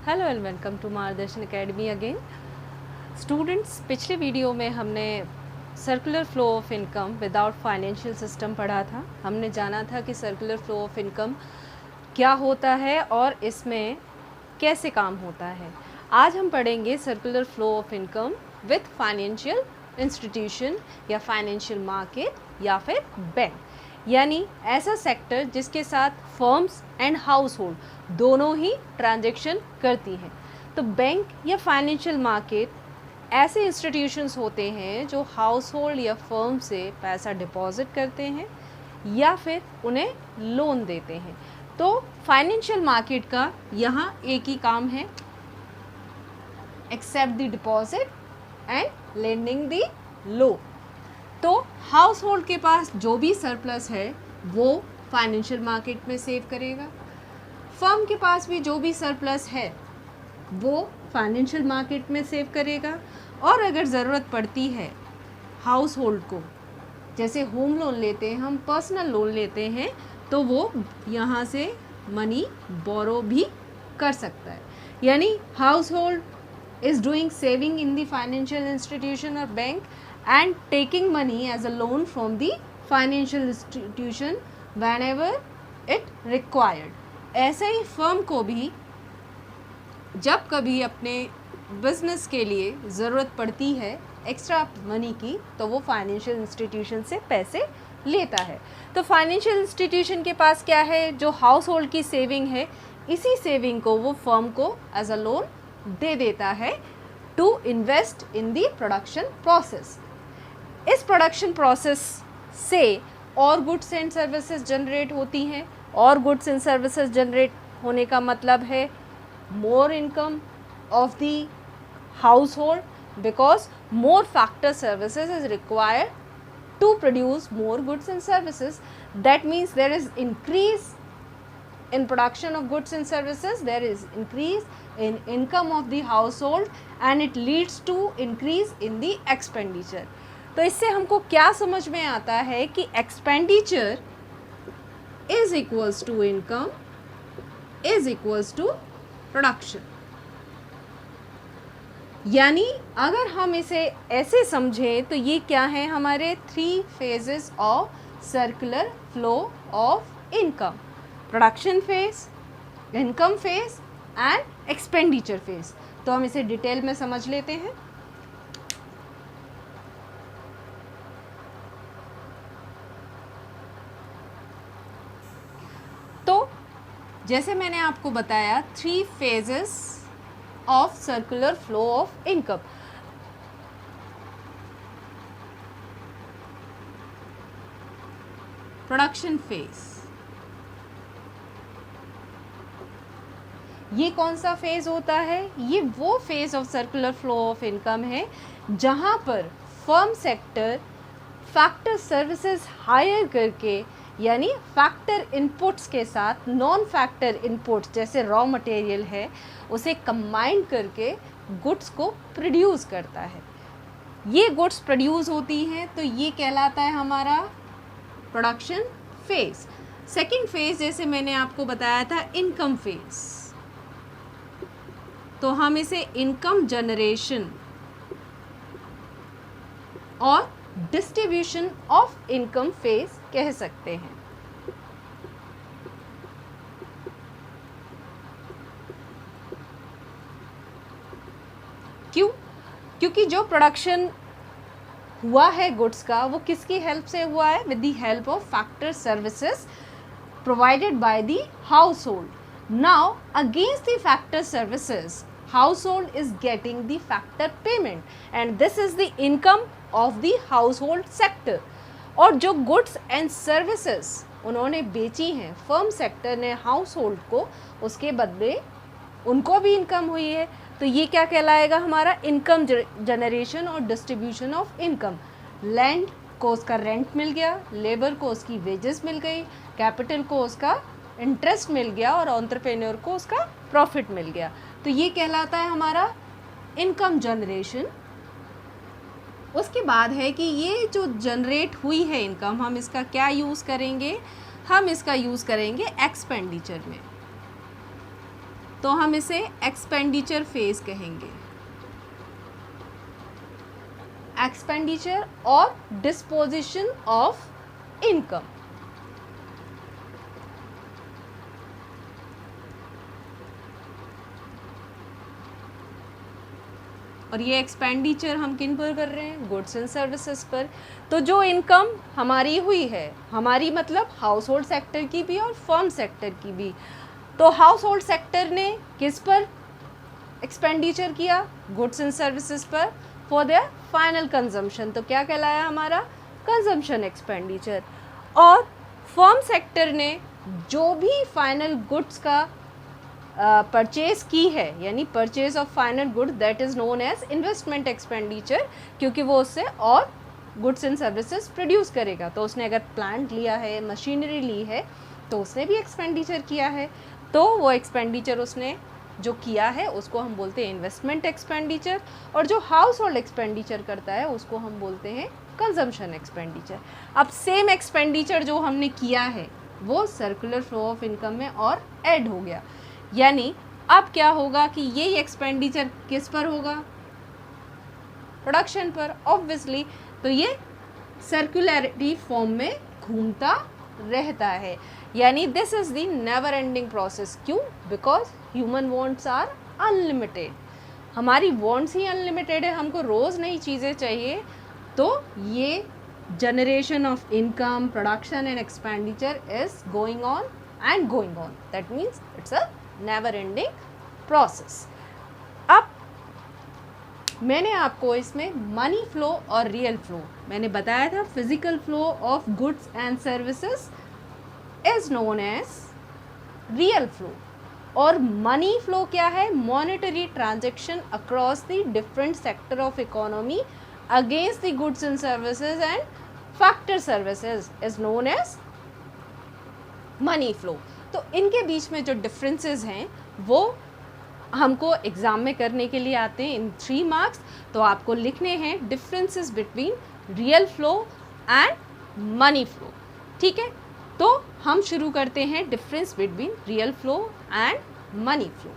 Hello and welcome to मार्गदर्शन academy again. Students, पिछले video में हमने circular flow of income without financial system पढ़ा था। हमने जाना था कि सर्कुलर फ्लो ऑफ इनकम क्या होता है और इसमें कैसे काम होता है। आज हम पढ़ेंगे circular flow of income with financial institution या फाइनेंशियल मार्केट या फिर बैंक, यानी ऐसा सेक्टर जिसके साथ फर्म्स एंड हाउस होल्ड दोनों ही ट्रांजैक्शन करती हैं। तो बैंक या फाइनेंशियल मार्केट ऐसे इंस्टीट्यूशंस होते हैं जो हाउस होल्ड या फर्म से पैसा डिपॉजिट करते हैं या फिर उन्हें लोन देते हैं। तो फाइनेंशियल मार्केट का यहाँ एक ही काम है, except the deposit and lending the loan. तो हाउस होल्ड के पास जो भी सरप्लस है वो फाइनेंशियल मार्केट में सेव करेगा, फर्म के पास भी जो भी सरप्लस है वो फाइनेंशियल मार्केट में सेव करेगा, और अगर ज़रूरत पड़ती है हाउस होल्ड को, जैसे होम लोन लेते हैं हम, पर्सनल लोन लेते हैं, तो वो यहाँ से मनी बोरो भी कर सकता है। यानी house hold is doing saving in the financial institution और bank and taking money as a loan from the financial institution whenever it required। ऐसे ही फर्म को भी जब कभी अपने बिजनेस के लिए ज़रूरत पड़ती है एक्स्ट्रा मनी की, तो वो फाइनेंशियल इंस्टीट्यूशन से पैसे लेता है। तो फाइनेंशियल इंस्टीट्यूशन के पास क्या है, जो हाउस होल्ड की सेविंग है, इसी सेविंग को वो फर्म को एज अ लोन दे देता है to invest in the production process. इस प्रोडक्शन प्रोसेस से और गुड्स एंड सर्विसेज जनरेट होती हैं, और गुड्स एंड सर्विसेज जनरेट होने का मतलब है more income of the household, because more factor services is required to produce more goods and services. That means there is increase in production of goods and services, there is increase in income of the household and it leads to increase in the expenditure। तो इससे हमको क्या समझ में आता है कि expenditure is equals to income is equals to production. यानी अगर हम इसे ऐसे समझें तो ये क्या है, हमारे 3 phases of circular flow of income: production phase, income phase and expenditure phase. तो हम इसे डिटेल में समझ लेते हैं। तो जैसे मैंने आपको बताया 3 phases of circular flow of income. Production phase, ये कौन सा फेज होता है? ये वो phase of circular flow of income है जहाँ पर firm sector factor services hire करके, यानी फैक्टर इनपुट्स के साथ नॉन फैक्टर इनपुट्स जैसे रॉ मटेरियल है उसे कंबाइन करके गुड्स को प्रोड्यूस करता है। ये गुड्स प्रोड्यूस होती हैं तो ये कहलाता है हमारा प्रोडक्शन फेज। सेकंड फेज जैसे मैंने आपको बताया था इनकम फेज, तो हम इसे इनकम जनरेशन और डिस्ट्रीब्यूशन ऑफ इनकम फेज कह सकते हैं। क्यों? क्योंकि जो प्रोडक्शन हुआ है गुड्स का वो किसकी हेल्प से हुआ है? With the help of factor services provided by the house hold. Now, against the factor services, household is getting the factor payment and this is the income of the household sector। और जो goods and services उन्होंने बेची हैं firm sector ने house hold को, उसके बदले उनको भी इनकम हुई है। तो ये क्या कहलाएगा? हमारा इनकम जनरेशन और डिस्ट्रीब्यूशन ऑफ इनकम। लैंड को उसका रेंट मिल गया, लेबर को उसकी वेजेस मिल गई, कैपिटल को उसका इंटरेस्ट मिल गया और एंटरप्रेन्योर को उसका प्रॉफिट मिल गया। तो ये कहलाता है हमारा इनकम जनरेशन। उसके बाद है कि ये जो जनरेट हुई है इनकम, हम इसका क्या यूज़ करेंगे? हम इसका यूज़ करेंगे एक्सपेंडिचर में। तो हम इसे एक्सपेंडिचर फेज कहेंगे। एक्सपेंडिचर और डिस्पोजिशन ऑफ इनकम। और ये एक्सपेंडिचर हम किन पर कर रहे हैं? गुड्स एंड सर्विसेज पर। तो जो इनकम हमारी हुई है, हमारी मतलब हाउस होल्ड सेक्टर की भी और फर्म सेक्टर की भी, तो हाउस होल्ड सेक्टर ने किस पर एक्सपेंडिचर किया? गुड्स एंड सर्विसेज पर फॉर देयर फाइनल कंजम्पशन। तो क्या कहलाया हमारा? Consumption expenditure. और फर्म सेक्टर ने जो भी फाइनल गुड्स का परचेज की है, यानी purchase of final good, that is known as investment expenditure, क्योंकि वो उससे और गुड्स एंड सर्विसेज प्रोड्यूस करेगा। तो उसने अगर प्लांट लिया है, मशीनरी ली है, तो उसने भी एक्सपेंडिचर किया है। तो वो एक्सपेंडिचर उसने जो किया है उसको हम बोलते हैं इन्वेस्टमेंट एक्सपेंडिचर, और जो हाउस होल्ड एक्सपेंडिचर करता है उसको हम बोलते हैं कंजम्पशन एक्सपेंडिचर। अब सेम एक्सपेंडिचर जो हमने किया है वो सर्कुलर फ्लो ऑफ इनकम में और ऐड हो गया, यानी अब क्या होगा कि ये एक्सपेंडिचर किस पर होगा? प्रोडक्शन पर, ऑब्वियसली। तो ये सर्कुलरिटी फॉर्म में घूमता रहता है, यानी this is the never ending process. क्यों? Because human wants are unlimited. हमारी वांट्स ही अनलिमिटेड है, हमको रोज़ नई चीज़ें चाहिए। तो ये generation of income, production and expenditure is going on and going on. That means it's a never ending process. अब मैंने आपको इसमें मनी फ्लो और रियल फ्लो मैंने बताया था। Physical flow of goods and services is known as real flow, और money flow क्या है? Monetary transaction across the different sector of economy against the goods and services and factor services is known as money flow. तो इनके बीच में जो differences हैं वो हमको एग्ज़ाम में करने के लिए आते हैं इन 3 मार्क्स। तो आपको लिखने हैं differences between real flow and money flow. ठीक है, तो हम शुरू करते हैं difference between real flow and money flow.